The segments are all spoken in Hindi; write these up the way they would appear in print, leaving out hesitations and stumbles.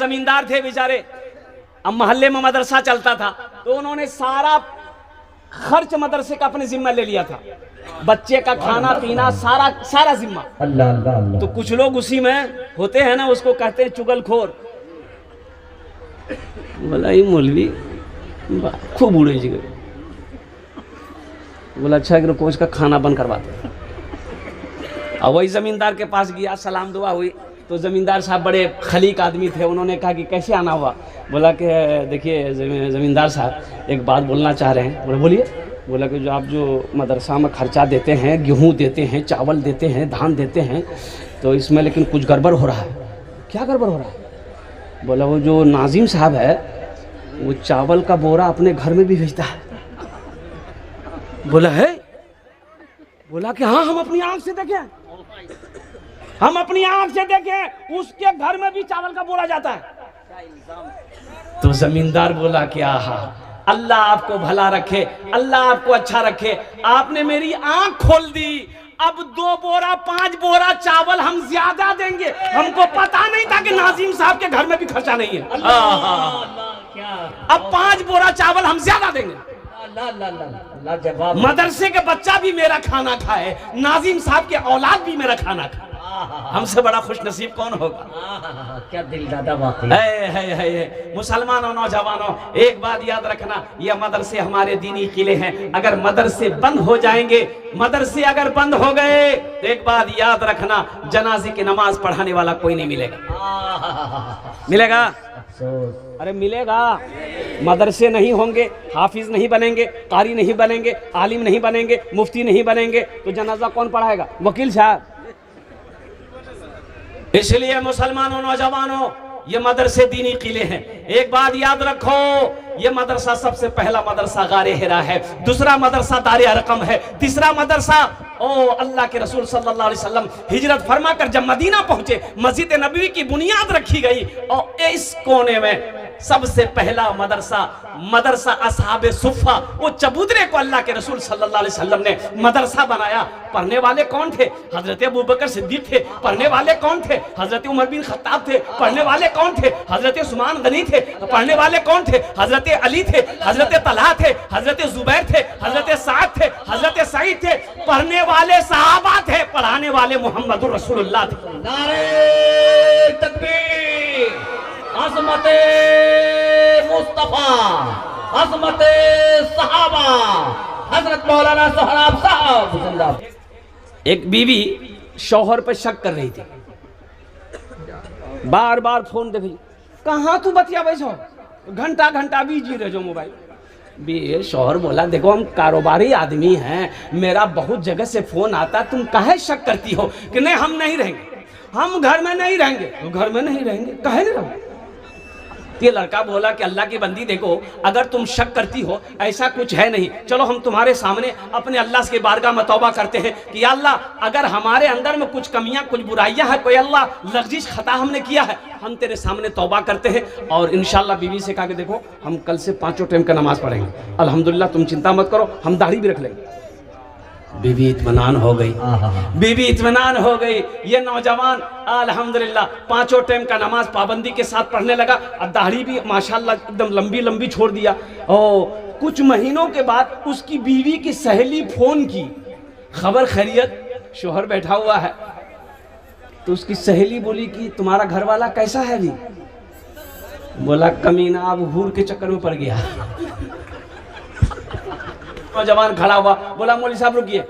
जमींदार थे बेचारे, अब मोहल्ले में मदरसा चलता था तो उन्होंने सारा खर्च मदरसे का अपने जिम्मा ले लिया था, बच्चे का खाना पीना सारा सारा जिम्मा। अल्लाह अल्लाह अल्लाह। तो कुछ लोग उसी में होते हैं ना, उसको कहते हैं चुगलखोर। बोला ये मौलवी खूब उड़े जी गए। बोला अच्छा कि कोच का खाना बंद करवाते। और वही जमींदार के पास गया, सलाम दुआ हुई तो जमींदार साहब बड़े खलीक आदमी थे, उन्होंने कहा कि कैसे आना हुआ। बोला कि देखिए जमींदार साहब एक बात बोलना चाह रहे हैं। बोला बोलिए। बोला कि जो मदरसा में खर्चा देते हैं, गेहूँ देते हैं, चावल देते हैं, धान देते हैं, तो इसमें लेकिन कुछ गड़बड़ हो रहा है। क्या गड़बड़ हो रहा है? बोला वो जो नाजिम साहब है वो चावल का बोरा अपने घर में भी भेजता है। बोला है? बोला कि हाँ हम अपनी आंख से देखें, हम अपनी आंख से देखें, उसके घर में भी चावल का बोरा जाता है। तो जमींदार बोला कि आहा अल्लाह आपको भला रखे, अल्लाह आपको अच्छा रखे, आपने मेरी आंख खोल दी। अब 2 बोरा 5 बोरा चावल हम ज्यादा देंगे, हमको पता नहीं था कि नाजिम साहब के घर में भी खर्चा नहीं है। अब 5 बोरा चावल हम ज्यादा देंगे। मदरसे के बच्चा भी मेरा खाना खाए, नाजिम साहब के औलाद भी मेरा खाना खाए, हमसे बड़ा खुश नसीब कौन होगा? क्या दिल दादा वाकई। है मुसलमानों, नौजवानों, एक बात याद रखना, ये मदरसे हमारे दीनी किले हैं। अगर मदरसे बंद हो जाएंगे, मदरसे अगर बंद हो गए तो एक बात याद रखना, जनाजे की नमाज पढ़ाने वाला कोई नहीं मिलेगा। मिलेगा? अरे मिलेगा। मदरसे नहीं होंगे, हाफिज नहीं बनेंगे, कारी नहीं बनेंगे, आलिम नहीं बनेंगे, मुफ्ती नहीं बनेंगे, तो जनाजा कौन पढ़ाएगा? वकील साहब। इसलिए मुसलमानों, नौजवानों, ये मदरसे दीनी किले हैं। एक बात याद रखो, ये मदरसा सबसे पहला मदरसा गारे हिरा है, दूसरा मदरसा दारे अरकम है, तीसरा मदरसा अल्लाह के रसूल सल्लल्लाहु अलैहि वसल्लम हिजरत फरमा कर जब मदीना पहुंचे, मस्जिद नबवी की बुनियाद रखी गई, और इस कोने में सबसे पहला मदरसा असहाबे सुफ़ा, वो चबूतरे को अल्लाह के रसूल सल्लल्लाहु अलैहि वसल्लम ने मदरसा बनाया। पढ़ने वाले कौन थे? हजरत अबू बकर सिद्दीक थे। पढ़ने वाले कौन थे? हजरत उमर बिन खत्ताब थे। पढ़ने वाले कौन थे? हजरत उस्मान गनी थे। पढ़ने वाले कौन थे? हजरत अली थे, हजरत तलहा थे, हजरत जुबैर थे, हजरत साद थे, हजरत सईद थे। पढ़ने वाले सहाबा थे, पढ़ाने वाले मोहम्मद रसूलुल्लाह थे। नारे तकबीर, अज़मते मुस्तफा, अज़मते सहाबा, हजरत मौलाना सोहराब साहब जिंदाबाद। एक बीवी शौहर पर शक कर रही थी, बार बार फोन देख रही, कहाँ तू बतिया बैठो, घंटा घंटा बिजी रह जो मोबाइल। भी शौहर बोला देखो हम कारोबारी आदमी हैं, मेरा बहुत जगह से फोन आता, तुम काहे शक करती हो? कि नहीं हम नहीं रहेंगे, हम घर में नहीं रहेंगे। तो घर में नहीं रहेंगे, काहे नहीं रहोगे? ये लड़का बोला कि अल्लाह की बंदी देखो, अगर तुम शक करती हो ऐसा कुछ है नहीं, चलो हम तुम्हारे सामने अपने अल्लाह के बारगाह में तौबा करते हैं कि अल्लाह अगर हमारे अंदर में कुछ कमियां, कुछ बुराइयां हैं, कोई अल्लाह लफ्ज़िश खता हमने किया है, हम तेरे सामने तौबा करते हैं। और इंशाल्लाह बीवी से कहा कि देखो हम कल से 5 टाइम का नमाज पढ़ेंगे, अल्हम्दुलिल्लाह तुम चिंता मत करो, हम दाढ़ी भी रख लेंगे। बीवी इत्मीनान हो गई, बीवी इत्मीनान हो गई। ये नौजवान अल्हम्दुलिल्लाह 5 टाइम का नमाज पाबंदी के साथ पढ़ने लगा, और दाढ़ी भी माशाल्लाह एकदम लंबी लंबी छोड़ दिया। और कुछ महीनों के बाद उसकी बीवी की सहेली फोन की, खबर खैरियत, शोहर बैठा हुआ है। तो उसकी सहेली बोली कि तुम्हारा घर वाला कैसा है अभी? बोला कमीना अब हूर के चक्कर में पड़ गया। नौजवान खड़ा हुआ, बोला मौलवी साहब रुकिए,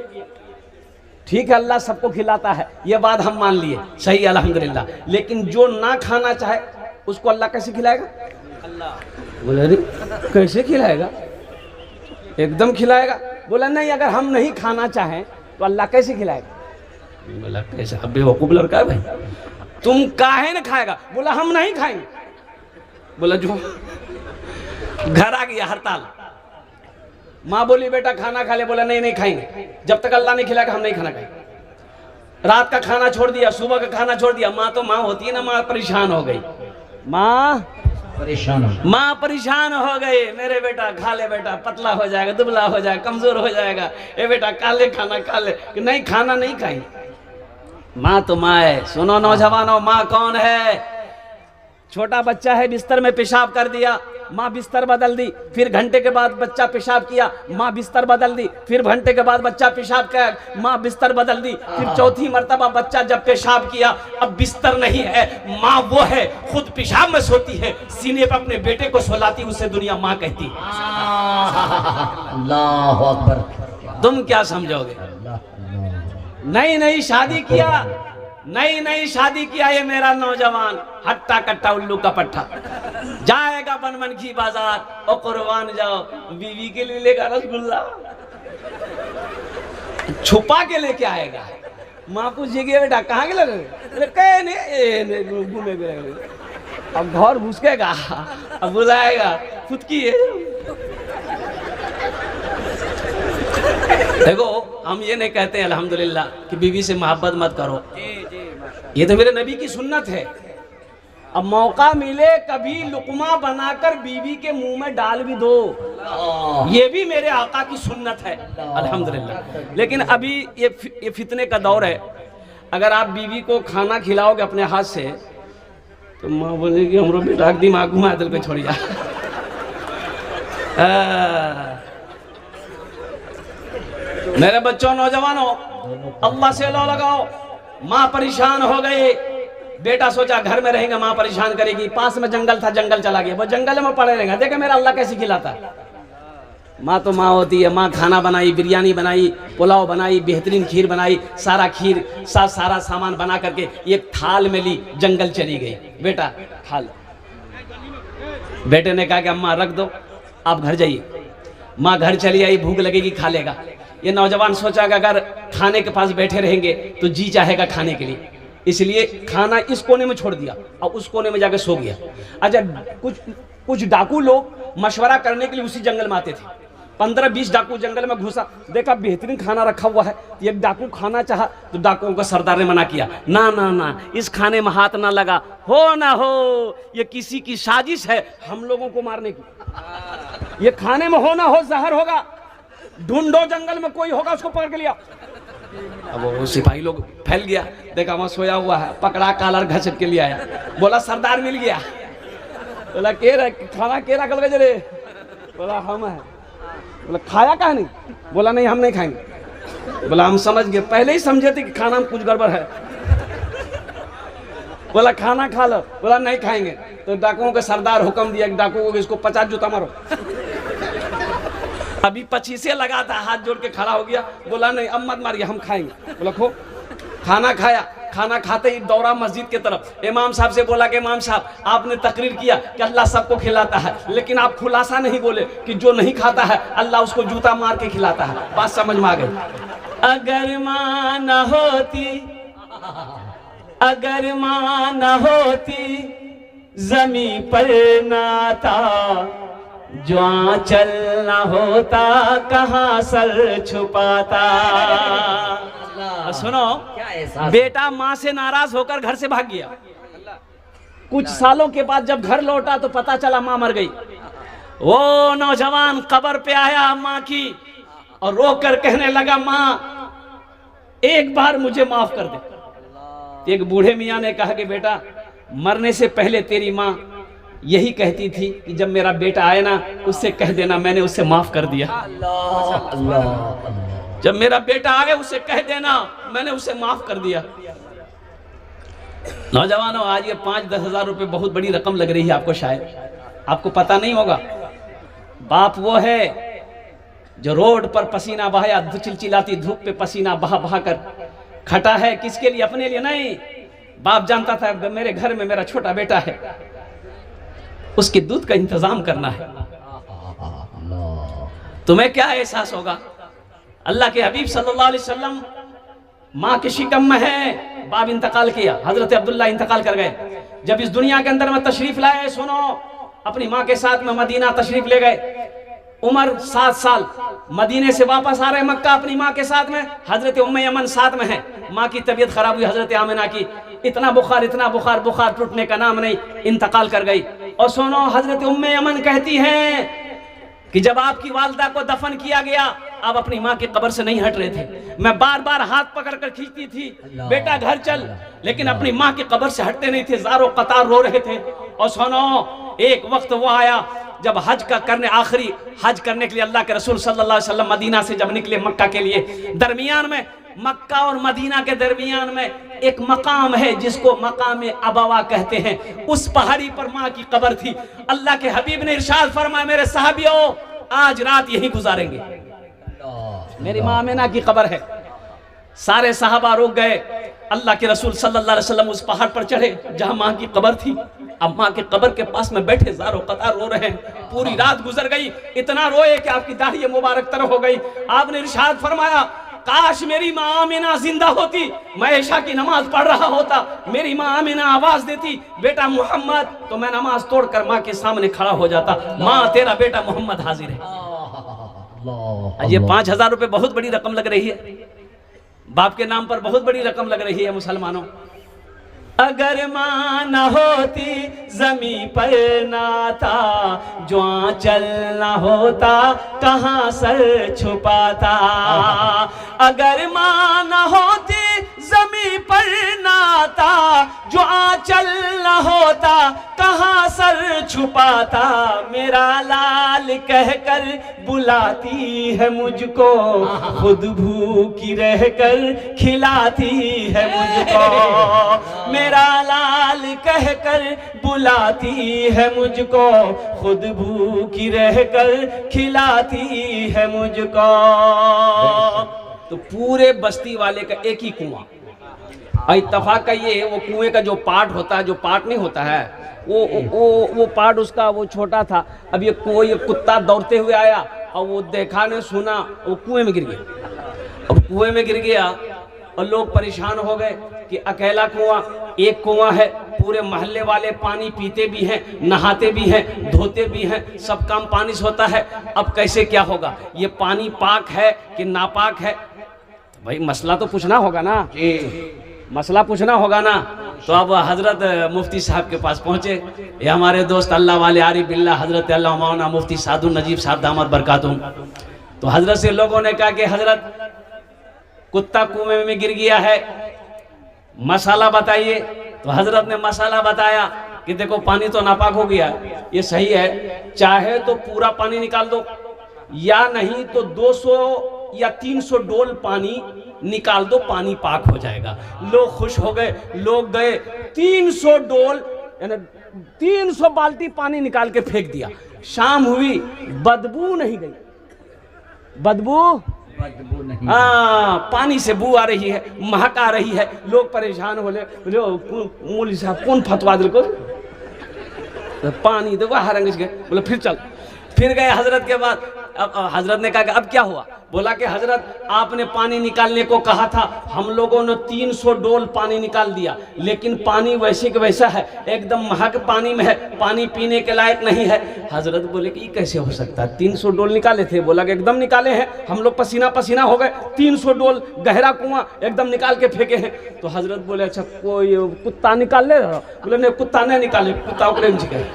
ठीक है अल्लाह सबको खिलाता है, ये बात हम मान लिए, सही अल्हम्दुलिल्लाह, लेकिन जो ना खाना चाहे उसको अल्लाह कैसे खिलाएगा? अल्लाह। बोला अरे कैसे खिलाएगा? एकदम खिलाएगा। बोला नहीं, अगर हम नहीं खाना चाहें तो अल्लाह कैसे खिलाएगा? बोला कैसे? अब बेवकूफ लड़का है भाई, तुम काहे ना खाएगा? बोला हम नहीं खाएंगे। बोला जो घर आ गया हड़ताल, माँ बोली बेटा खाना खा ले, बोला नहीं नहीं खाएंगे, जब तक अल्लाह नहीं खिलाएगा हम नहीं खाना खाएंगे। रात का खाना छोड़ दिया, सुबह का खाना छोड़ दिया। माँ तो माँ होती है ना, माँ परेशान हो गई, माँ परेशान हो गई, मेरे बेटा खा ले, बेटा पतला हो जाएगा, दुबला हो जाएगा, कमजोर हो जाएगा, ए बेटा खा ले खाना, खा ले। कि नहीं खाना नहीं खाएंगे। माँ तो माँ है। सुनो नौजवानों, माँ कौन है? छोटा बच्चा है, बिस्तर में पेशाब कर दिया, माँ बिस्तर बदल दी। फिर घंटे के बाद बच्चा पेशाब किया, माँ बिस्तर बदल दी। फिर घंटे के बाद बच्चा पेशाब किया, माँ बिस्तर बदल दी। फिर चौथी मर्तबा बच्चा जब पेशाब किया, अब बिस्तर नहीं है, माँ वो है, खुद पेशाब में सोती है, सीने पर अपने बेटे को सुलाती, उसे दुनिया माँ कहती है। अल्लाह अकबर। तुम क्या समझोगे? नई नई शादी किया, नई नई शादी किया ये मेरा नौजवान, हट्टा कट्टा उल्लू का पट्टा, जाएगा बनमन की बाजार और कुर्बान जाओ, बीवी के लिए लेगा रसगुल्ला, छुपा के लेके आएगा। माँ पूछेगी बेटा कहाँ के लगे, घूमे गए, अब घर घुसकेगा, अब बुलाएगा, खुद की है। देखो हम ये नहीं कहते हैं अल्हम्दुलिल्लाह कि बीवी से मोहब्बत मत करो, ये तो मेरे नबी की सुन्नत है। अब मौका मिले कभी लुकमा बनाकर बीवी के मुंह में डाल भी दो, ये भी मेरे आका की सुन्नत है अल्हम्दुलिल्लाह। लेकिन अभी ये फितने का दौर है, अगर आप बीवी को खाना खिलाओगे अपने हाथ से तो माँ बोलेगी हमरो बेटा दिमाग घुमा दिल पे छोड़िया। मेरे बच्चों, नौजवानों, अल्लाह से लो लगाओ। माँ परेशान हो गई, बेटा सोचा घर में रहेंगे माँ परेशान करेगी, पास में जंगल था, जंगल चला गया, वो जंगल में पड़े रहेंगे, देखे मेरा अल्लाह कैसे खिलाता है। माँ तो माँ होती है, माँ खाना बनाई, बिरयानी बनाई, पुलाव बनाई, बेहतरीन खीर बनाई, सारा खीर सारा सामान बना करके एक थाल में ली, जंगल चली गई, बेटा खा लो। बेटे ने कहा कि अम्मा रख दो, आप घर जाइए। माँ घर चली आई, भूख लगेगी खा लेगा। ये नौजवान सोचा कि अगर खाने के पास बैठे रहेंगे तो जी चाहेगा खाने के लिए, इसलिए खाना इस कोने में छोड़ दिया और उस कोने में जाकर सो गया। अच्छा, कुछ डाकू लोग मशवरा करने के लिए उसी जंगल में आते थे। 15-20 डाकू जंगल में घुसा, देखा बेहतरीन खाना रखा हुआ है, एक डाकू खाना चाहा तो डाकुओं को सरदार ने मना किया, ना ना ना, इस खाने में हाथ ना लगा, हो ना हो, ये किसी की साजिश है हम लोगों को मारने की, ये खाने में हो ना हो जहर होगा, ढूंढो जंगल में कोई होगा उसको पकड़ के लिया। अब वो सिपाही लोग फैल गया, देखा वहां सोया हुआ है, पकड़ा, कालर घसट के लिए आया, बोला सरदार मिल गया। बोला खाना के रखल गए रे, बोला हम है। बोला खाया कहा नहीं? बोला नहीं हम नहीं खाएंगे। बोला हम समझ गए, पहले ही समझे थे कि खाना में कुछ गड़बड़ है। बोला खाना खा लो। बोला नहीं खाएंगे। तो डाकुओं के सरदार हुक्म दिया कि डाकुओं को इसको 50 जूता मारो। अभी 25 से लगा था, हाथ जोड़ के खड़ा हो गया, बोला नहीं अब मत मारिए हम खाएंगे। बोला खो। खाना खाया, खाना खाते ही दौड़ा मस्जिद के तरफ, इमाम साहब से बोला कि इमाम साहब आपने तकरीर किया कि अल्लाह सबको खिलाता है, लेकिन आप खुलासा नहीं बोले कि जो नहीं खाता है अल्लाह उसको जूता मार के खिलाता है। बात समझ में आ गई? अगर माँ न होती, अगर माँ न होती, जमी पर नाता, जो आंचल न होता कहाँ सर छुपाता। सुनो, बेटा माँ से नाराज होकर घर से भाग गया। कुछ सालों के बाद जब घर लौटा तो पता चला माँ मर गई। वो नौजवान कब्र पे आया माँ की और रो कर कहने लगा, माँ एक बार मुझे माफ कर दे। एक बूढ़े मियाँ ने कहा कि बेटा मरने से पहले तेरी माँ यही कहती थी कि जब मेरा बेटा आए ना उससे कह देना मैंने उससे माफ कर दिया। जब मेरा बेटा आ गया उसे कह देना मैंने उसे माफ कर दिया। नौजवानों, आज ये 5-10 हज़ार रुपए बहुत बड़ी रकम लग रही है आपको, शायद आपको पता नहीं होगा। बाप वो है जो रोड पर पसीना बहाया, चिलचिलाती धूप पे पसीना बहा बहा कर खटा है। किसके लिए? अपने लिए नहीं। बाप जानता था मेरे घर में मेरा छोटा बेटा है, उसके दूध का इंतजाम करना है। तुम्हें क्या एहसास होगा? अल्लाह के हबीब सल्लल्लाहु अलैहि वसल्लम माँ के शिकम में है, बाप इंतकाल किया, हजरत अब्दुल्ला इंतकाल कर गए। जब इस दुनिया के अंदर में तशरीफ लाए, सुनो, अपनी माँ के साथ में मदीना तशरीफ ले गए। उम्र 7 साल, मदीने से वापस आ रहे मक्का अपनी माँ के साथ में। हजरत उम्मे यमन साथ में है। माँ की तबीयत खराब हुई हजरत आमिना की, इतना बुखार बुखार टूटने का नाम नहीं, इंतकाल कर गई। और सुनो, हजरत उम्मे यमन कहती हैं कि जब आपकी वालिदा को दफन किया गया अब अपनी माँ की कब्र से नहीं हट रहे थे। मैं बार बार हाथ पकड़ कर खींचती थी, बेटा घर चल, लेकिन अपनी माँ की कब्र से हटते नहीं थे, ज़ारो कतार रो रहे थे। और सुनो, एक वक्त वो आया जब हज का करने, आखिरी हज करने के लिए अल्लाह के रसूल सल्लल्लाहु अलैहि वसल्लम मदीना से जब निकले मक्का के लिए, दरमियान में मक्का और मदीना के दरमियान में एक मकाम है जिसको मकाम अबवा कहते हैं। उस पहाड़ी पर माँ की कब्र थी। अल्लाह के हबीब ने इरशाद फरमाया, मेरे साहबियों आज रात यहीं गुजारेंगे, मेरी माँ आमिना की कब्र है। सारे सहाबा रुक गए। अल्लाह के रसूल सल्लल्लाहु अलैहि वसल्लम उस पहाड़ पर चढ़े जहां माँ की कब्र थी। अब माँ के कब्र के पास में बैठे ज़ारो कतार रो रहे हैं। पूरी रात गुजर गई, इतना रोए कि आपकी दाढ़ी मुबारक तरह हो गई। आपने इरशाद फरमाया, काश मेरी माँ आमिना जिंदा होती, मैं इशा की नमाज पढ़ रहा होता, मेरी माँ आमिना आवाज देती बेटा मोहम्मद, तो मैं नमाज तोड़कर माँ के सामने खड़ा हो जाता, माँ तेरा बेटा मोहम्मद हाजिर है। ये 5,000 रुपए बहुत बड़ी रकम लग रही है, बाप के नाम पर बहुत बड़ी रकम लग रही है मुसलमानों। अगर माँ न होती जमी पर नाता, जो आंचल न होता कहाँ सर छुपाता। अगर माँ न होती जमी पर नाता, जो आंचल न होता कहाँ सर छुपाता। मेरा लाल कहकर बुलाती है मुझको, खुद भूखी रहकर खिलाती है मुझको। मेरा लाल कहकर बुलाती है मुझको, खुद भूखी रहकर खिलाती है मुझको। तो पूरे बस्ती वाले का एक ही कुआं। इत्तफाक का ये, वो कुएं का जो पार्ट होता है, जो पार्ट नहीं होता है, वो पार्ट उसका वो छोटा था। अब ये कुत्ता दौड़ते हुए आया और वो देखा ने सुना, वो कुएं में गिर गया। अब कुएं में गिर गया और लोग परेशान हो गए कि अकेला कुआं, एक कुआं है, पूरे मोहल्ले वाले पानी पीते भी हैं, नहाते भी हैं, धोते भी हैं, सब काम पानी से होता है। अब कैसे क्या होगा, ये पानी पाक है कि नापाक है? भाई मसला तो पूछना होगा ना जी, मसला पूछना होगा ना। तो अब हजरत मुफ्ती साहब के पास पहुंचे। ये हमारे दोस्त अल्लाह वाले आरिफ बिल्ला हजरत अल्लाह मौलाना मुफ्ती सादुल नजीब साहब दामद बरकातुम। तो हजरत से लोगों ने कहा कि हजरत कुत्ता कुएं में गिर गया है, मसाला बताइए। तो हजरत ने मसाला बताया कि देखो पानी तो नापाक हो गया, ये सही है, चाहे तो पूरा पानी निकाल दो, या नहीं तो 200 या 300 डोल पानी निकाल दो, पानी पाक हो जाएगा। लोग खुश हो गए, लोग गए 300 डोल यानी 300 बाल्टी पानी निकाल के फेंक दिया। शाम हुई, बदबू नहीं गई, बदबू नहीं, पानी से बू आ रही है, महक आ रही है। लोग परेशान हो ले, मौलवी साहब कौन फतवा दे को पानी देखो हरंग गए। बोले फिर गए हजरत के बाद। अब हजरत ने कहा कि अब क्या हुआ? बोला कि हजरत आपने पानी निकालने को कहा था, हम लोगों ने 300 डोल पानी निकाल दिया, लेकिन पानी वैसे के वैसा है, एकदम महक पानी में है, पानी पीने के लायक नहीं है। हजरत बोले कि कैसे हो सकता है, 300 डोल निकाले थे? बोला कि एकदम निकाले हैं, हम लोग पसीना पसीना हो गए, 300 डोल गहरा कुआं एकदम निकाल के फेंके हैं। तो हजरत बोले अच्छा कोई कुत्ता निकाल ले? बोले नहीं कुत्ता नहीं निकाले, कुत्ता प्रेम जी गए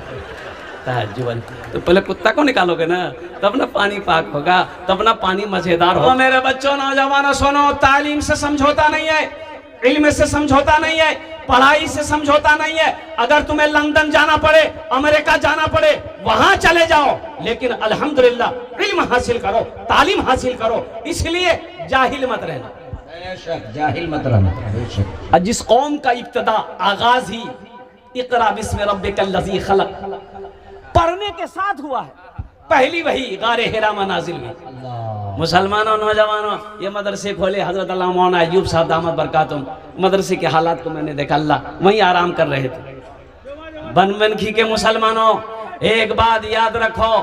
जीवन। तो पहले कुत्ता को निकालोगे ना, तब ना पानी पाक होगा, तब ना पानी मजेदार होगा। मेरे बच्चों नौजवानों सुनो, तालीम से समझौता नहीं है, इल्म से समझौता नहीं है, पढ़ाई से समझौता नहीं है। अगर तुम्हें लंदन जाना पड़े, अमेरिका जाना पड़े, वहां चले जाओ, लेकिन अल्हम्दुलिल्लाह इल्म हासिल करो, तालीम हासिल करो। इसलिए जाहिल मत रहना, बेशक जाहिल मत रहना। जिस कौम का इब्तिदा आगाज ही इक़रा बिस्मि रब्बिकल लज़ी खलक़ पढ़ने के साथ हुआ है, पहली वही गारे हिरा में नाजिल हुई। मुसलमानों नौजवानों, ये मदरसे खोले हजरत अल्लाह मौलाना अय्यूब साहब दामद बरकातुम। मदरसे के हालात को मैंने देखा, अल्लाह वहीं आराम कर रहे थे। बनमनखी के मुसलमानों, एक बात याद रखो,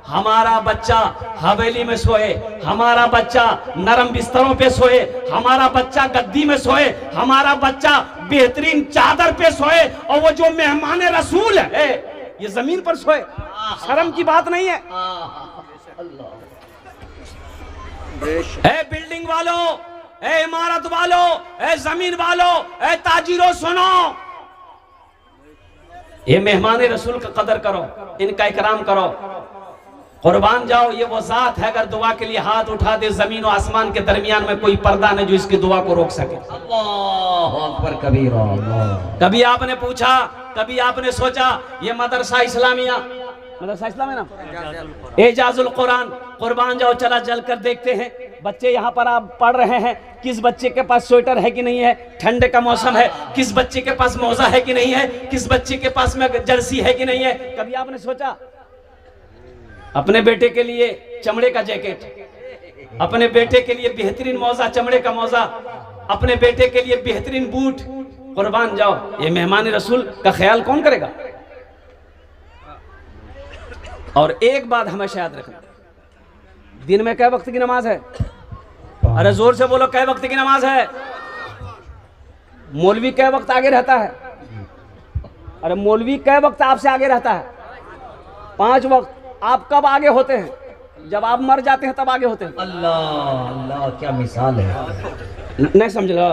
हमारा बच्चा हवेली में सोए, हमारा बच्चा नरम बिस्तरों पे सोए, हमारा बच्चा गद्दी में सोए, हमारा बच्चा बेहतरीन चादर पे सोए, और वो जो मेहमान रसूल है ये जमीन पर सोए, शर्म की बात नहीं है। ए बिल्डिंग वालों, ए इमारत वालों, ए जमीन वालों, ए ताजिरों सुनो, ये मेहमान रसूल का कदर करो, इनका इकराम करो। कुर्बान जाओ, ये वो जात है अगर दुआ के लिए हाथ उठा दे जमीन और आसमान के दरमियान में कोई पर्दा नहीं जो इसकी दुआ को रोक सके। अल्लाह अकबर कबीरा। कभी आपने पूछा, कभी आपने सोचा ये मदरसा इस्लामिया, मदरसा इस्लामिया ना, एजाजुल कुरान, कुर्बान जाओ चला जल कर देखते हैं बच्चे यहाँ पर आप पढ़ रहे हैं, किस बच्चे के पास स्वेटर है कि नहीं है, ठंड का मौसम है, किस बच्चे के पास मौजा है कि नहीं है, किस बच्चे के पास में जर्सी है कि नहीं है। कभी आपने सोचा अपने बेटे के लिए चमड़े का जैकेट, अपने बेटे के लिए बेहतरीन मौजा, चमड़े का मौजा, अपने बेटे के लिए बेहतरीन बूट, कुर्बान जाओ ये मेहमान रसूल का ख्याल कौन करेगा। और एक बात हमेशा याद रखना, दिन में कै वक्त की नमाज है? अरे जोर से बोलो, कै वक्त की नमाज है? मौलवी कै वक्त आगे रहता है? अरे मौलवी कै वक्त आपसे आगे रहता है? 5 वक्त। आप कब आगे होते हैं? जब आप मर जाते हैं तब आगे होते हैं। अल्लाह अल्लाह क्या मिसाल है। नहीं समझ लो।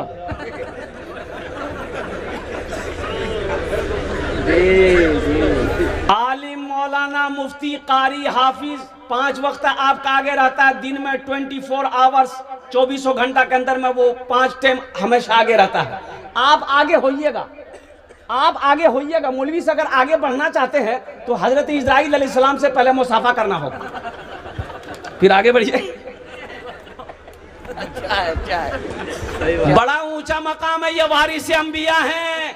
आलिम, मौलाना, मुफ्ती, कारी, हाफिज 5 वक्त आपका आगे रहता है। दिन में 24 आवर्स, 24 घंटा के अंदर में वो 5 टाइम हमेशा आगे रहता है। आप आगे होइएगा, आप आगे होइएगा। मौलवी से अगर आगे बढ़ना चाहते हैं तो हजरत इस्राइल अलैहिस्सलाम से पहले मुसाफा करना होगा, फिर आगे बढ़िए। बड़ा ऊंचा मकाम है, ये वारिस अंबिया हैं,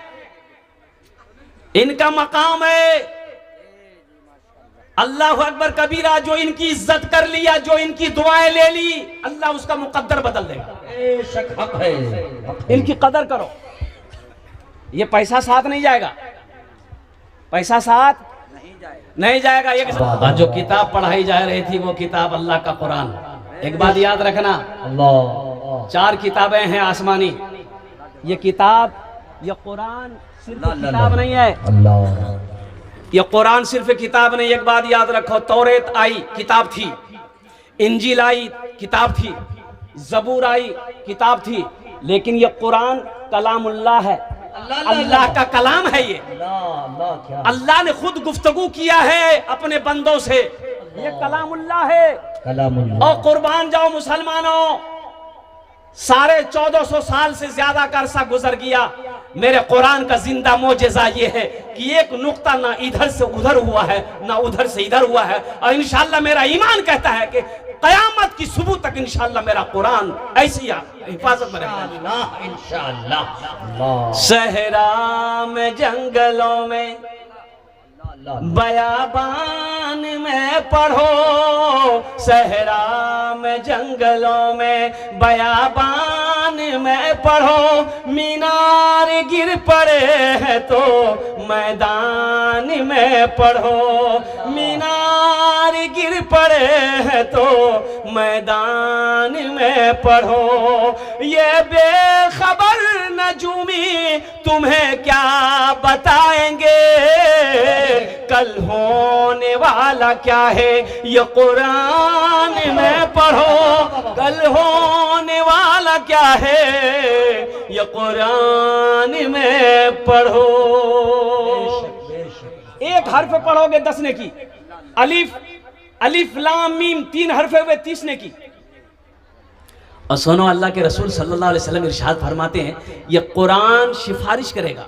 इनका मकाम है। अल्लाह अकबर कबीरा। जो इनकी इज्जत कर लिया, जो इनकी दुआएं ले ली, अल्लाह उसका मुकद्दर बदल देगा। बेशक हक है। इनकी कदर करो। ये पैसा साथ नहीं जाएगा, पैसा साथ नहीं जाएगा। एक जो किताब पढ़ाई जा रही थी वो किताब अल्लाह का कुरान। एक बात याद रखना, अल्लाह 4 किताबें हैं आसमानी। ये किताब, ये कुरान सिर्फ किताब नहीं है। अल्लाह ये कुरान सिर्फ किताब नहीं। एक बात याद रखो, तौरेत आई किताब थी, इंजील आई किताब थी, जबूर आई किताब थी, लेकिन ये कुरान कलामुल्लाह है, अल्लाह का कलाम है। ये अल्लाह ने खुद गुफ्तगू किया है अपने बंदों से, ये कलामुल्लाह है। और कुर्बान जाओ मुसलमानों, 1450 साल से ज्यादा का अरसा गुजर गया। मेरे कुरान का जिंदा मोजेजा ये है कि एक नुक्ता ना इधर से उधर हुआ है, ना उधर से इधर हुआ है। और इंशाअल्लाह मेरा ईमान कहता है कि कयामत की सुबह तक इंशाअल्लाह मेरा कुरान ऐसी हिफाजत में रहेगा इंशाअल्लाह। सहरा में, जंगलों में, बयाबान में पढ़ो, सहरा में, जंगलों में, बयाबान में पढ़ो। मीनार गिर पड़े हैं तो मैदान में पढ़ो, मीनार गिर पड़े हैं तो मैदान में पढ़ो। ये बेखबर नजूमी तुम्हें क्या बताएंगे, कल होने वाला क्या है ये कुरान में पढ़ो, कल होने वाला क्या है ये कुरान में पढ़ो। एक हर्फ पढ़ोगे 10 नेकी, अलिफ, अलिफ लाम मीम 3 हर्फ हुए 30 नेकी। और सुनो, अल्लाह के रसूल सल्लल्लाहु अलैहि वसल्लम इरशाद फरमाते हैं ये कुरान सिफारिश करेगा,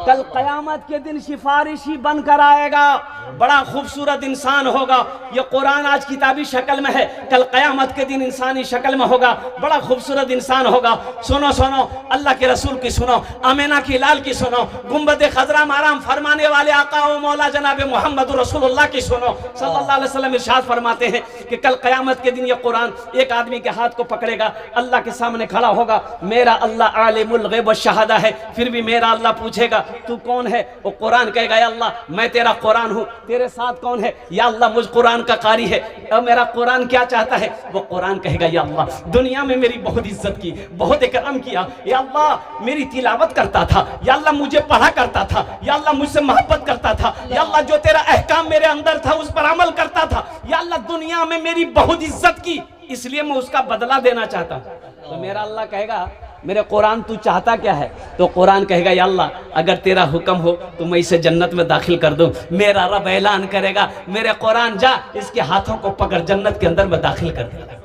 कल कयामत के दिन सिफारिश ही बनकर आएगा। बड़ा खूबसूरत इंसान होगा। ये कुरान आज किताबी शक्ल में है, कल कयामत के दिन इंसानी शक्ल में होगा। बड़ा खूबसूरत इंसान होगा। सुनो सुनो, अल्लाह के रसूल की सुनो, आमिना की लाल की सुनो, गुंबद खजरा माराम फरमाने वाले आका व मौला जनाब मोहम्मद रसूलुल्लाह की सुनो। सल्लल्लाहु अलैहि वसल्लम इरशाद फरमाते हैं कि कल कयामत के दिन ये कुरान एक आदमी के हाथ को पकड़ेगा, अल्लाह के सामने खड़ा होगा। मेरा अल्लाह आलिमुल गैब व शहादा है, फिर भी मेरा अल्लाह पूछेगा तू कौन है? वो कुरान कहेगा या अल्लाह मैं तेरा कुरान हूँ। तेरे साथ कौन है? या अल्लाह मुझ कुरान का कारी है। अब मेरा कुरान क्या चाहता है? वो कुरान कहेगा या अल्लाह दुनिया में मेरी बहुत इज्जत की, बहुत इकराम किया, या अल्लाह मेरी तिलावत करता था, या अल्लाह मुझे पढ़ा करता था, या अल्लाह मुझसे मोहब्बत करता था, या अल्लाह जो तेरा अहकाम मेरे अंदर था उस पर अमल करता था, या अल्लाह दुनिया में मेरी बहुत इज्जत की, इसलिए मैं उसका बदला देना चाहता हूँ। तो मेरा अल्लाह कहेगा मेरे कुरान तू चाहता क्या है? तो कुरान कहेगा या अल्लाह अगर तेरा हुक्म हो तो मैं इसे जन्नत में दाखिल कर दूं। मेरा रब ऐलान करेगा मेरे कुरान जा इसके हाथों को पकड़ जन्नत के अंदर में दाखिल कर दे।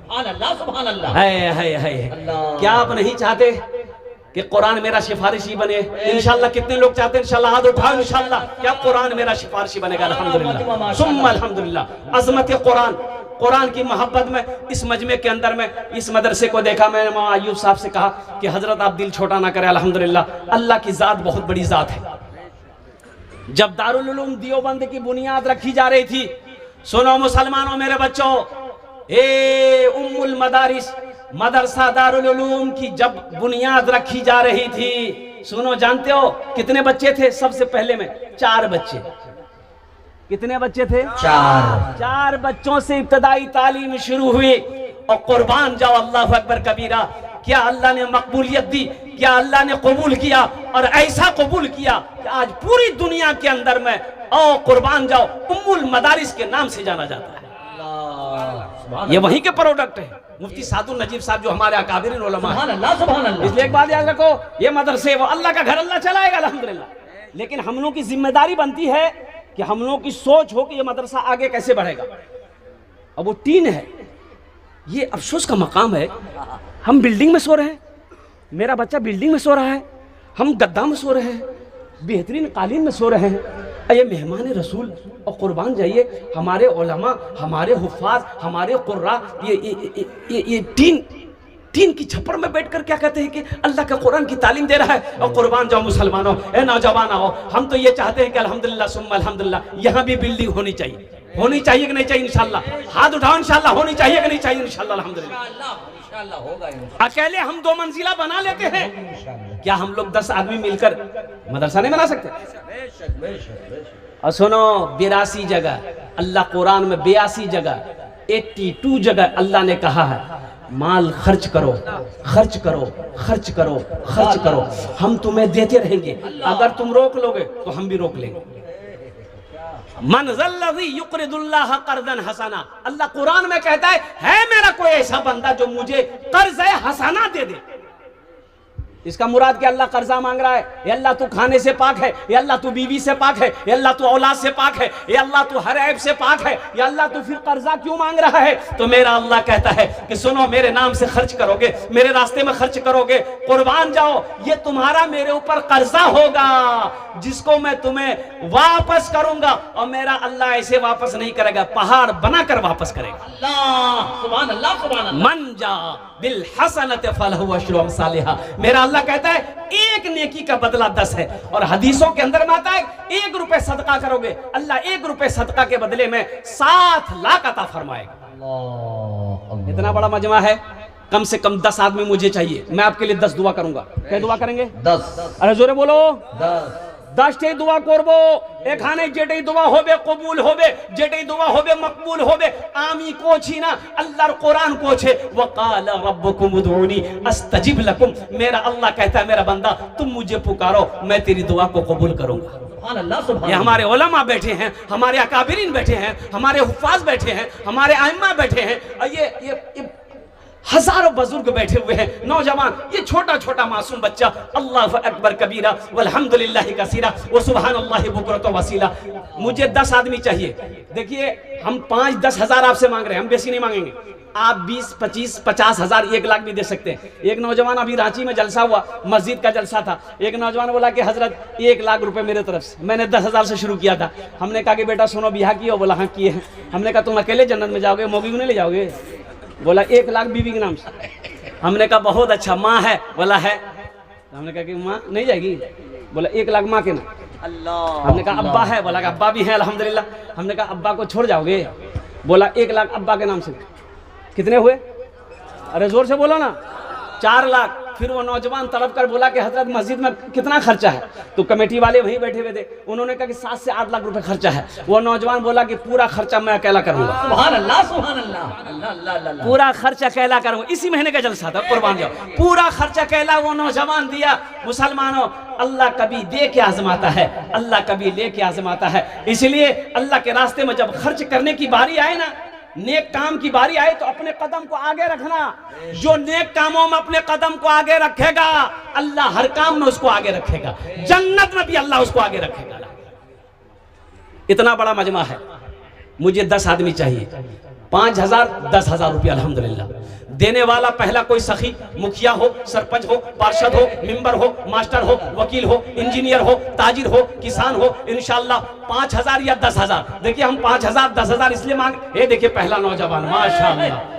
सुभान अल्लाह। है अल्लाह। क्या आप नहीं चाहते कि कुरान मेरा सिफारिशी बने? इंशाल्लाह कितने लोग चाहते हैं? इंशाल्लाह हाथ उठाओ इंशाल्लाह। क्या कुरान मेरा सिफारिशी बनेगा? अल्हम्दुलिल्लाह सुम्मा अल्हम्दुलिल्लाह। अजमत कुरान, कुरान की मोहब्बत में इस मजमे के अंदर में इस मदरसे को देखा। मैंने मौलाना अय्यूब साहब से कहा कि हजरत आप दिल छोटा ना करें। अल्हम्दुलिल्लाह अल्लाह की जात बहुत बड़ी जात है। जब दारुल उलूम देवबंद की बुनियाद रखी जा रही थी, सुनो मुसलमानों मेरे बच्चों, ए उम्मुल मदारिस मदरसा दारुल उलूम की जब बुनियाद रखी जा रही थी, सुनो जानते हो कितने बच्चे थे? सबसे पहले में 4 बच्चे। कितने बच्चे थे? 4। 4 बच्चों से इब्तदाई तालीम शुरू हुई। और कुर्बान जाओ अल्लाह अकबर कबीरा, क्या अल्लाह ने मकबूलियत दी, क्या अल्लाह ने कबूल किया, और ऐसा कबूल किया कि आज पूरी दुनिया के अंदर में और कुर्बान जाओ उम्मुल मदारिस के नाम से जाना जाता है। ये वहीं के प्रोडक्ट है। मुफ्ती सादुल नजीब साहब जो हमारे अकाबिरीन उलमा हैं। इसलिए एक बात याद रखो, ये मदरसे वो अल्लाह का घर अल्लाह चलाएगा अल्हम्दुलिल्लाह। लेकिन हम लोगों की जिम्मेदारी बनती है कि हम लोगों की सोच हो कि ये मदरसा आगे कैसे बढ़ेगा। अब वो 3 है, ये अफसोस का मकाम है। हम बिल्डिंग में सो रहे हैं, मेरा बच्चा बिल्डिंग में सो रहा है, हम गद्दा में सो रहे हैं, बेहतरीन कालीन में सो रहे हैं। ये मेहमान रसूल और कुर्बान जाइए हमारे उलमा, हमारे हुफ़ाज़, हमारे कुर्रा ये टीन की छप्पर में बैठकर क्या कहते हैं कि अल्लाह के कुरान की तालीम दे रहा है। और कुर्बान जाओ मुसलमानों, ए नौजवान आओ, हम तो ये चाहते हैं कि अल्हम्दुलिल्लाह सुम्मा अल्हम्दुलिल्लाह यहाँ भी बिल्डिंग होनी चाहिए। होनी चाहिए कि नहीं चाहिए? इंशाल्लाह हाथ उठाओ इंशाल्लाह। होनी चाहिए कि नहीं चाहिए? इंशाल्लाह अल्हम्दुलिल्लाह। अकेले हम 2 मंजिला बना लेते हैं, क्या हम लोग 10 आदमी मिलकर मदरसा नहीं बना सकते? और सुनो 82 जगह अल्लाह कुरान में 82 जगह 82 जगह अल्लाह ने कहा है माल खर्च करो, खर्च करो, खर्च करो, खर्च करो। हम तुम्हें देते रहेंगे, अगर तुम रोक लोगे तो हम भी रोक लेंगे। मन ज़ल्लज़ी युक़रिदुल्लाह क़र्ज़न हसना, अल्लाह कुरान में कहता है मेरा कोई ऐसा बंदा जो मुझे कर्ज़ हसना दे दे। इसका मुराद क्या? अल्लाह कर्जा मांग रहा है, ये अल्लाह तू खाने से पाक है, ये अल्लाह तू बीवी से पाक है, ये अल्लाह तू औलाद से पाक है, ये अल्लाह तू हर ऐब से पाक है, ये अल्लाह तू फिर कर्जा क्यों मांग रहा है? तो मेरा अल्लाह कहता है कि सुनो मेरे नाम से खर्च करोगे, मेरे रास्ते में खर्च करोगे, कुर्बान जाओ, ये तुम्हारा मेरे ऊपर कर्जा होगा जिसको मैं तुम्हें वापस करूंगा। और मेरा अल्लाह ऐसे वापस नहीं करेगा, पहाड़ बनाकर वापस करेगा। अल्लाह सुभान अल्लाह सुभान अल्लाह। मन जा बिल हसनत फलहु अशरु अमसालिहा, मेरा अल्लाह कहता है 1 नेकी का बदला 10 है। और हदीसों के अंदर में आता है 1 रुपए सदका करोगे, अल्लाह 1 रुपए सदका के बदले में 7 लाख अता फरमाएगा। इतना बड़ा मजमा है, कम से कम 10 आदमी मुझे चाहिए, मैं आपके लिए 10 दुआ करूंगा। क्या दुआ करेंगे? 10। अरे जोरे बोलो। 10 टे दुआ करबो, एखाने जेटे दुआ होबे कबूल होबे, जेटे दुआ होबे मकबूल होबे। आमी को छी ना, अल्लाहर कुरान को छे वकाल रब्बुकुम उदऊनी अस्तजिब लकुम। मेरा अल्लाह कहता है मेरा बंदा तुम मुझे पुकारो, मैं तेरी दुआ को कबूल करूंगा। सुभान अल्लाह सुभान। ये हमारे उलमा बैठे हैं, हमारे अकाबिरीन बैठे हैं, हमारे हुफ़ाज़ बैठे हैं, हमारे आइम्मा बैठे हैं, और ये हजारों बुजुर्ग बैठे हुए हैं, नौजवान, ये छोटा छोटा मासूम बच्चा। अल्लाह अकबर कबीरा वल्हम्दुलिल्लाहि कसीरा व सुब्हानल्लाहि बुकरतु वसीला। मुझे 10 आदमी चाहिए। देखिए हम 5-10 हज़ार आपसे मांग रहे हैं, हम बेसी नहीं मांगेंगे। आप 20, 25, 50 हज़ार, 1 लाख भी दे सकते हैं। एक नौजवान अभी रांची में जलसा हुआ, मस्जिद का जलसा था, एक नौजवान बोला कि हजरत 1 लाख रुपए मेरे तरफ से। मैंने 10 हज़ार से शुरू किया था। हमने कहा कि बेटा सुनो ब्याह किया? बोला हाँ किए हैं। हमने कहा तुम अकेले जन्नत में जाओगे, मौगी को नहीं ले जाओगे? बोला 1 लाख बीवी के नाम से। हमने कहा बहुत अच्छा, माँ है? बोला है। हमने कहा कि माँ नहीं जाएगी? बोला 1 लाख माँ के नाम। अल्लाह। हमने कहा अब्बा है? बोला अब्बा भी है अल्हम्दुलिल्लाह। हमने कहा अब्बा को छोड़ जाओगे? बोला 1 लाख अब्बा के नाम से। कितने हुए? अरे जोर से बोलो ना। 4 लाख। फिर वो नौजवान तलब कर बोला कि हजरत मस्जिद में कितना खर्चा है? तो कमेटी वाले वहीं बैठे हुए थे, उन्होंने कहा कि 7 से 8 लाख रुपए खर्चा है। वो नौजवान बोला कि पूरा खर्चा मैं अकेला करूंगा। सुभान अल्लाह सुभान अल्लाह। अल्लाह अल्लाह अल्लाह। पूरा खर्चा अकेला करूंगा। इसी महीने का जलसा था, कुर्बान जाओ। पूरा खर्चा अकेला वो नौजवान दिया। मुसलमानों, अल्लाह कभी दे के आजमाता है, अल्लाह कभी ले के आजमाता है। इसलिए अल्लाह के रास्ते में जब खर्च करने की बारी आए ना, नेक काम की बारी आए तो अपने कदम को आगे रखना। जो नेक कामों में अपने कदम को आगे रखेगा अल्लाह हर काम में उसको आगे रखेगा, जन्नत में भी अल्लाह उसको आगे रखेगा। इतना बड़ा मजमा है, मुझे 10 आदमी चाहिए, 5,000 10,000 रुपया अल्हम्दुलिल्लाह देने वाला पहला कोई सखी, मुखिया हो, सरपंच हो, पार्षद हो, मेंबर हो, मास्टर हो, वकील हो, इंजीनियर हो, ताजिर हो, किसान हो, इंशाल्लाह 5,000 या 10,000। देखिए हम 5,000 10,000 इसलिए मांग, ये देखिए पहला नौजवान माशाल्लाह,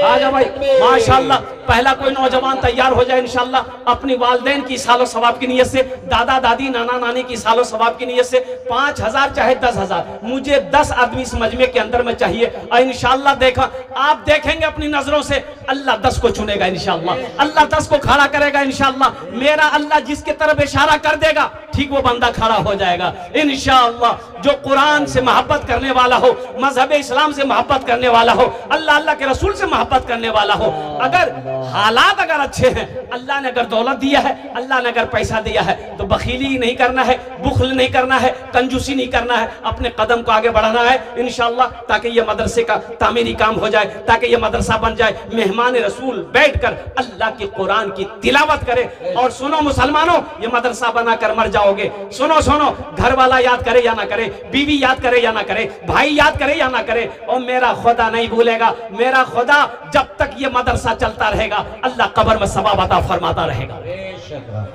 आ जाओ भाई माशाल्लाह। पहला कोई नौजवान तैयार हो जाए इंशाल्लाह, अपनी वालदैन की सालो सवाब की नीयत से, दादा दादी नाना नानी की सालो सवाब की नीयत से 5,000 चाहे 10,000, मुझे 10 आदमी इस मजमे के अंदर में चाहिए। और इंशाल्लाह देखा आप देखेंगे अपनी नजरों से अल्लाह 10 को चुनेगा इंशाल्लाह, अल्लाह 10 को खड़ा करेगा इंशाल्लाह। मेरा अल्लाह जिसके तरफ इशारा कर देगा ठीक वो बंदा खड़ा हो जाएगा इंशाल्लाह। जो कुरान से मोहब्बत करने वाला हो, मजहब इस्लाम से मोहब्बत करने वाला हो, अल्लाह अल्लाह के रसूल से मोहब्बत करने वाला हो, अगर हालात अगर अच्छे हैं, अल्लाह ने अगर दौलत दिया है, अल्लाह ने अगर पैसा दिया है, तो बखीली नहीं करना है, बुखल नहीं करना है, कंजूसी नहीं करना है, अपने कदम को आगे बढ़ाना है इंशाल्लाह, ताकि ये मदरसे का तामीरी काम हो जाए, ताकि ये मदरसा बन जाए, मेहमान रसूल बैठकर अल्लाह की कुरान की तिलावत करे। और सुनो मुसलमानों, ये मदरसा बनाकर मर जाओगे, सुनो सुनो, घर वाला याद करे या ना करे, बीवी याद करे या ना करे, भाई याद करे या ना करे, और मेरा खुदा नहीं भूलेगा, मेरा खुदा जब तक ये मदरसा चलता रहेगा अल्लाह कब्र में सवाब अता फरमाता रहेगा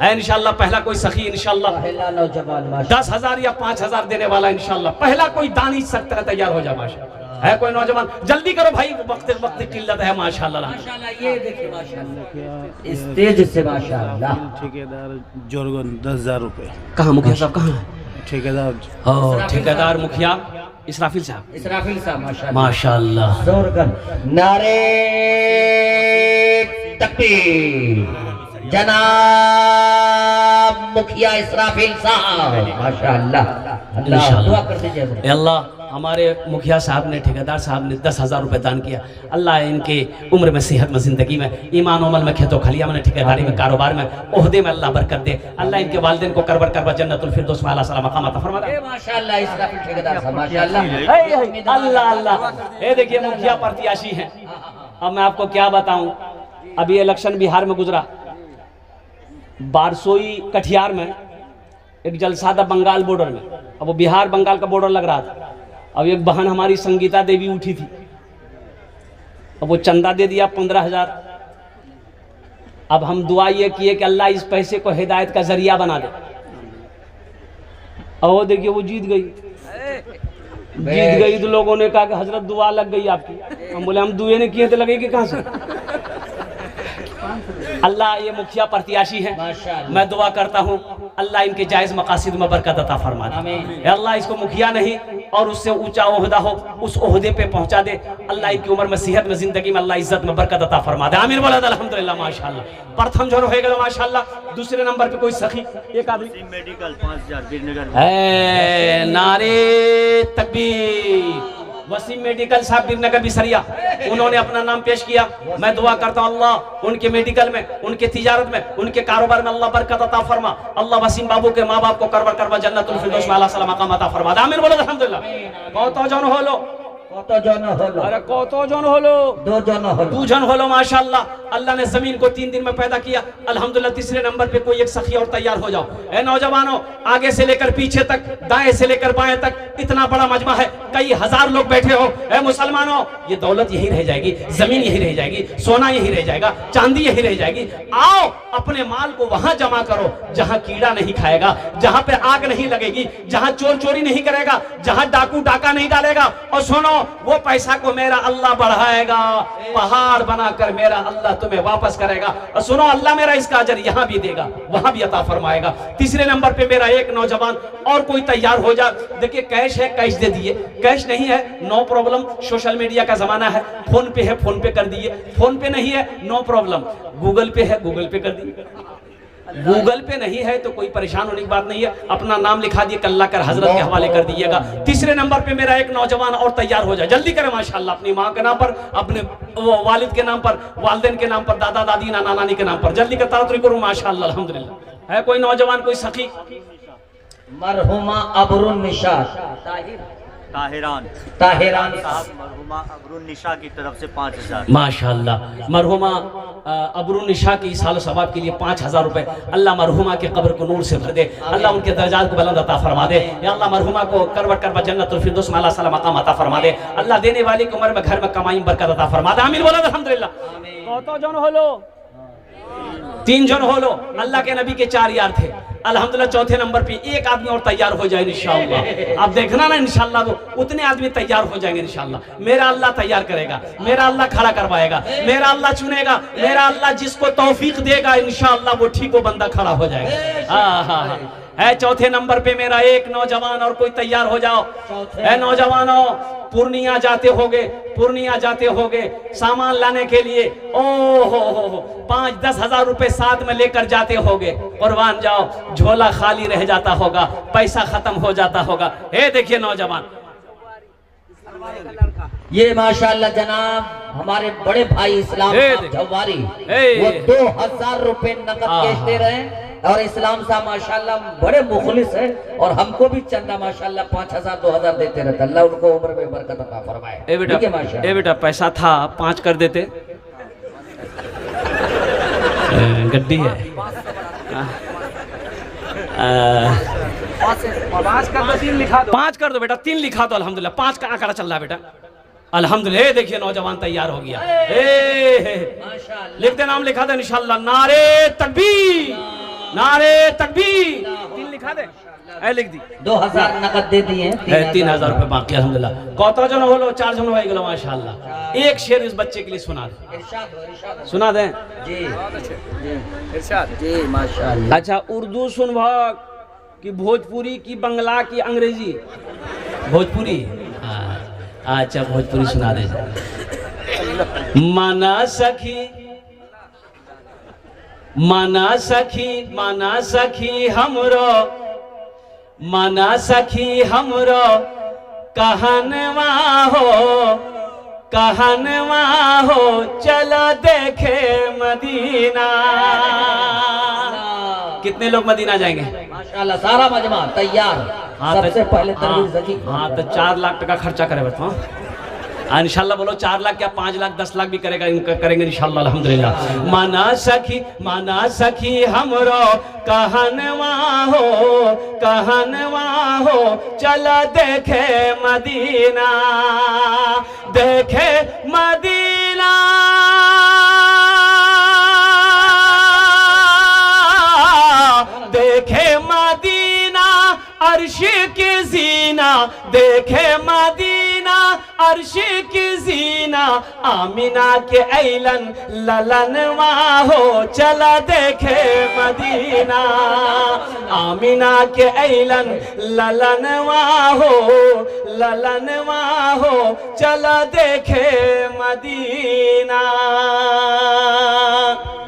इंशाल्लाह। पहला कोई सखी इंशाल्लाह 10,000 या 5,000 देने वाला इंशाल्लाह, पहला कोई दानी सकता तैयार हो जाए माशाल्लाह। है कोई नौजवान, जल्दी करो भाई, वक्त वक्त किल्लत है माशाल्लाह माशाल्लाह। ये देखिए माशाल्लाह स्टेज से माशाल्लाह। ठेकेदार जोरगन 10,000 रुपए। कहाँ मुखिया साहब कहाँ है? ठेकेदार ठेकेदार मुखिया इसराफिल साहब, इसराफिल साहब माशाल्लाह माशाल्लाह। जोरगन नारे तकबीर, जनाब मुखिया इसराफिल साहब माशाल्लाह। अल्लाह दुआ कर दीजिए। अल्लाह हमारे मुखिया साहब ने, ठेकेदार साहब ने 10,000 रुपए दान किया, अल्लाह इनके उम्र में, सेहत में, जिंदगी में, ईमान अमल में, खेतों खलिया में, ठेकेदारी में, कारोबार में, ओहदे में अल्लाह बरकत दे। अल्लाह इनके वालिदैन को करबर करबर जन्नतुल फिरदौस में आला सलाम मकाम अता फरमा दे माशाल्लाह। इसराफिल ठेकेदार साहब माशाल्लाह। अल्लाह अल्लाह। ये देखिए मुखिया प्रत्याशी हैं। अब मैं आपको क्या बताऊं, अभी इलेक्शन बिहार में गुजरा, बारसोई कटिहार में एक जलसा था बंगाल बॉर्डर में, अब वो बिहार बंगाल का बॉर्डर लग रहा था। अब एक बहन हमारी संगीता देवी उठी थी, अब वो चंदा दे दिया 15,000। अब हम दुआ ये किए कि अल्लाह इस पैसे को हिदायत का जरिया बना दे। और वो देखिए वो जीत गई, जीत गई तो लोगों ने कहा कि हजरत दुआ लग गई आपकी। हम बोले हम दुए ने किए तो लगेगी कहाँ से? अल्लाह ये मुखिया प्रत्याशी है, मैं दुआ करता हूँ अल्लाह इनके जायज मकासिद में बरकत अता फरमा दे। अल्लाह इसको मुखिया नहीं और उससे ऊंचा ओहदा हो, उस ओहदे पे पहुंचा दे। अल्लाह इनकी उम्र में, सेहत में, जिंदगी में अल्लाह इज्जत में बरकत अता फरमा दे। आमीन बोला अल्हम्दुलिल्लाह माशाल्लाह। प्रथम जो होएगा माशाल्लाह। दूसरे नंबर पे कोई सखी एक आदमी मेडिकल 5,000 नारे तकबीर, वसीम मेडिकल साहब बीरनगर बिसरिया, उन्होंने अपना नाम पेश किया। मैं दुआ करता हूँ अल्लाह उनके मेडिकल में, उनके तिजारत में, उनके कारोबार में अल्लाह बरकत अता फरमा। अल्लाह वसीम बाबू के माँ बाप को करवर करवा जन्नतुल फिरदौस में आला सलाम मकाम अता फरमा। आमीन बोलो अल्हम्दुलिल्लाह। कत जन हलो? अरे कत जन हलो? 2 जन हलो। 2 जन हलो माशाल्लाह। अल्लाह ने जमीन को 3 दिन में पैदा किया अल्हम्दुलिल्लाह। तीसरे नंबर पे कोई एक सखी और तैयार हो जाओ। ए नौजवानों, आगे से लेकर पीछे तक, दाएं से लेकर बाएं तक, इतना बड़ा मजमा है, कई हजार लोग बैठे हो। ए मुसलमानों, ये दौलत यही रह जाएगी, जमीन यही रह जाएगी, सोना यही रह जाएगा, चांदी यही रह जाएगी। आओ अपने माल को वहां जमा करो जहां कीड़ा नहीं खाएगा, जहां पे आग नहीं लगेगी, जहां चोर चोरी नहीं करेगा, जहां डाकू डाका नहीं डालेगा। और सुनो, वो पैसा को मेरा अल्लाह बढ़ाएगा, पहाड़ बनाकर मेरा अल्लाह तुम्हें वापस करेगा। और सुनो, अल्लाह मेरा इसका अजर यहाँ भी देगा, वहां भी अता फरमाएगा। तीसरे नंबर पे मेरा एक नौजवान और कोई तैयार हो जा। देखिए कैश है, कैश दे दिए, कैश नहीं है नो प्रॉब्लम, सोशल मीडिया का जमाना है, फोन पे है फोन पे कर दिए, फोन पे नहीं है नो प्रॉब्लम, गूगल पे है गूगल पे कर दिए। गूगल पे नहीं है तो कोई परेशान होने की बात नहीं है, अपना नाम लिखा दिए, कल्ला कर हजरत के हवाले कर दीजिएगा। तीसरे नंबर पे मेरा एक नौजवान और तैयार हो जाए, जल्दी करें माशाल्लाह, अपनी माँ के नाम पर, अपने वालिद के नाम पर, वालिदैन के नाम पर, दादा दादी नाना नानी के नाम पर, जल्दी कर तारतरी करूँ माशाल्लाह अल्हम्दुलिल्लाह। है कोई नौजवान, कोई सखी? मरहुमा अबरुन निशा ताहिरान ताहिरान साहब मरहुमा अबरुन निशा की तरफ से 5000। माशाल्लाह, मरहुमा अबरुन निशा की साल सवाब के लिए 5000 रुपए। अल्लाह मरहुमा के कब्र को नूर से भर दे, अल्लाह उनके दर्जात को बुलंद अता फरमा दे। या अल्लाह मरहुमा को करवट करवट जन्नतुल फिरदौस में अल्लाह सलाम मकाम अता फरमा दे। अल्लाह देने वाली की उम्र में घर में कमाई बरकत अता फरमा दे। आमीन बोलो अल्हम्दुलिल्लाह। कत जन हलो? 3 जन होलो। अल्लाह के नबी के 4 यार थे। अल्हम्दुलिल्लाह चौथे नंबर पे एक आदमी और तैयार हो जाए इंशाअल्लाह। आप देखना ना इंशाअल्लाह वो उतने आदमी तैयार हो जाएंगे इंशाअल्लाह। मेरा अल्लाह तैयार करेगा, मेरा अल्लाह खड़ा करवाएगा, मेरा अल्लाह चुनेगा, मेरा अल्लाह जिसको तौफीक देगा इंशाअल्लाह वो ठीक वो बंदा खड़ा हो जाएगा। हाँ है चौथे नंबर पे मेरा एक नौजवान और कोई तैयार हो जाओ। है नौजवानों, पूर्णिया जाते होगे, पूर्णिया जाते होगे सामान लाने के लिए, ओ हो 5-10 हजार रुपए साथ में लेकर जाते होगे। कुर्बान जाओ, झोला खाली रह जाता होगा, पैसा खत्म हो जाता होगा। हे देखिए नौजवान, ये माशाल्लाह जनाब हमारे बड़े भाई इस्लाम साहब जवारी, वो 2000 रुपए नकद कैश दे रहे हैं। और इस्लाम साहब माशाल्लाह बड़े मुखलिस है और हमको भी चंदा माशाल्लाह 5000-2000 देते रहते। अल्लाह उनको उम्र में बरकत अता फरमाए। ए बेटा पैसा था 5 कर देते। गड्डी है 5 कर दो बेटा, 3 लिखा दो। अल्हम्दुलिल्लाह 5 का आंकड़ा चल रहा है बेटा। अल्हम्दुलिल्लाह देखिए नौजवान तैयार हो गया। लिख दे, नाम लिखा दे इंशाअल्लाह। नारे तकबीर, नारे तकबीर। 3 लिखा दे, लिख दी। 2000 नकद दे दिए, 3000 रुपए बाकी। अल्हम्दुलिल्लाह कौता जन होलो? 4 जन हो गए माशाअल्लाह। एक शेर इस बच्चे के लिए सुना दे, सुना दे जी इरशाद जी माशाअल्लाह। अच्छा उर्दू सुन भाग कि भोजपुरी की बंगला की अंग्रेजी? भोजपुरी। अच्छा भोजपुरी सुना दे। माना सखी, माना सखी, माना सखी हमरो, माना सखी हमरो कहनवा हो, कहनवा हो चलो देखे मदीना। कितने लोग मदीना जाएंगे? माशाल्लाह सारा मजमा तैयार। सबसे पहले तनवीर ज़की। हाँ तो 4 लाख टका खर्चा करे बता। इंशाल्लाह बोलो 4 लाख क्या 5 लाख 10 लाख भी करेगा, करेंगे इंशाल्लाह अल्हम्दुलिल्लाह। माना सखी, माना सखी हमरो कहनवा हो, कहनवा हो चलो देखे मदीना, देखे मदीना, देखे मदीना अर्श की जीना, देखे मदीना अर्श की जीना, आमिना के ऐलन ललनवा हो चला देखे मदीना, आमिना के ऐलन ललनवा हो, ललनवा हो चला देखे मदीना।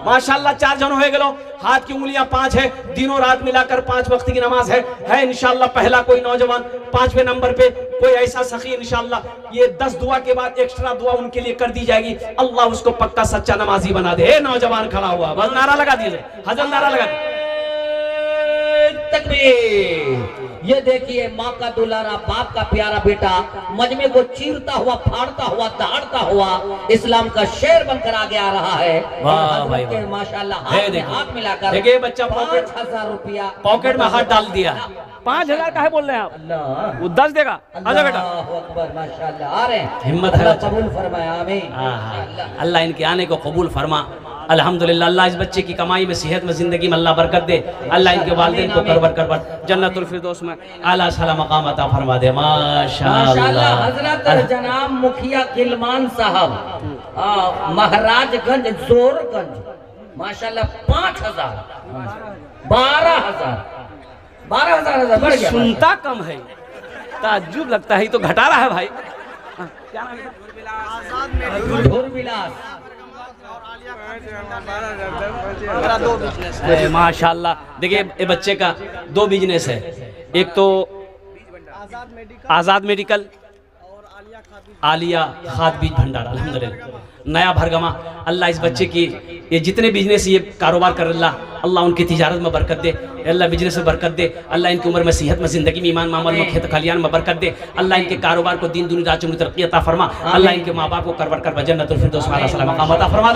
माशाल्लाह 4 जन हो गए। हाथ की उंगलियां 5 है, दिनों रात मिलाकर 5 वक्त की नमाज है इंशाल्लाह। पहला कोई नौजवान 5वें नंबर पे कोई ऐसा सखी इंशाल्लाह, ये 10 दुआ के बाद एक्स्ट्रा दुआ उनके लिए कर दी जाएगी। अल्लाह उसको पक्का सच्चा नमाजी बना दे। नौजवान खड़ा हुआ, बस नारा लगा दीजिए, हजर नारा लगा दीजिए। तकबीर। ये देखिए माँ का दुलारा, बाप का प्यारा बेटा मजमे को चीरता हुआ, फाड़ता हुआ, दहाड़ता हुआ इस्लाम का शेर बनकर आगे आ रहा है। वाह भाई वाह, माशाल्लाह हाथ मिलाकर देखिए बच्चा 5000 रुपया पॉकेट में हाथ डाल दिया। 5000 का है बोल रहे हैं आप? अल्लाह वो 10 देगा। आजा बेटा, अकबर माशाल्लाह। आ रहे हैं, हिम्मत है, कबूल फरमाया आमीन। अल्लाह इनके आने को कबूल फरमा। अल्हम्दुलिल्लाह अल्लाह इस बच्चे की कमाई में, सेहत में, जिंदगी में अल्लाह बरकत दे। अल्लाह इनके वालिदैन को करवट करवट जन्नतुल फिरदौस में आला साला मकाम अता फरमा दे। माशाअल्लाह। हजरत जनाब मुखिया किलमान साहब महाराजगंज जोरगंज माशाल्लाह 5000 12,000 बढ़ गया। सुनता कम है, ताज्जुब लगता है, तो घटा रहा है भाई। क्या नाम है? धुरविलास। माशाल्लाह। देखिए ये बच्चे का 2 बिजनेस है, एक तो आज़ाद मेडिकल, आलिया खाद बीज भंडार। अल्हम्दुलिल्लाह नया भरगमा। अल्लाह इस बच्चे की ये जितने बिजनेस ये कारोबार कर अल्लाह अल्लाह उनकी तिजारत में बरकत दे, अल्लाह बिजनेस में बरकत दे, अल्लाह इनकी उम्र में सेहत में, जिंदगी में, ईमान मामल में, खेत खलियान में बरकत दे, अल्लाह इनके कारोबार को दिन दुनी रात में तरक्की अता फरमा, अल्लाह इनके माँ बाप को करवर कर जन्नतुल फिरदौस में आला मकाम अता फरमा।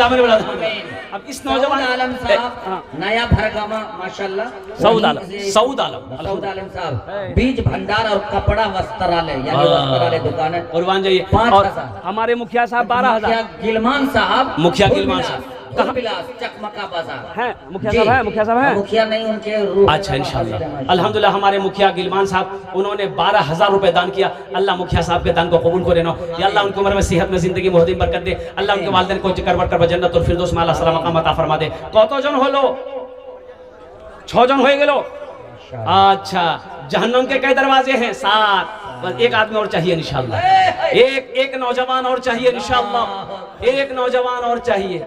अब इस नौजवान आलम साहब नया भरगामा माशाल्लाह, सऊद आलम साहब बीज भंडार और कपड़ा वस्त्रालय यानी वस्त्रालय दुकान है। कुर्बान जाइए। 5,000 हमारे मुखिया साहब 12,000, गिलमान साहब, मुखिया गिलमान साहब बिलास चकमका बाजार है, मुखिया साहब है, मुखिया साहब है, मुखिया नहीं उनके रूह। अच्छा इंशाल्लाह अल्हम्दुलिल्लाह हमारे मुखिया गिलमान साहब उन्होंने 12,000 रुपए दान किया। अल्लाह मुखिया साहब के दान को कबूल करे ना या अल्लाह उनकी उम्र में सेहत में, जिंदगी में बहुत बरकत दे, अल्लाह उनके वालिदैन को करवर कर जन्नतुल फिरदौस में आला मकाम अता फरमा दे। কতজন হলো? 6 জন হয়ে গেল। अच्छा, जहन्नम के कई दरवाजे हैं? 7। बस एक आदमी और चाहिए इंशाल्लाह, एक नौजवान और चाहिए इंशाल्लाह, एक नौजवान और चाहिए।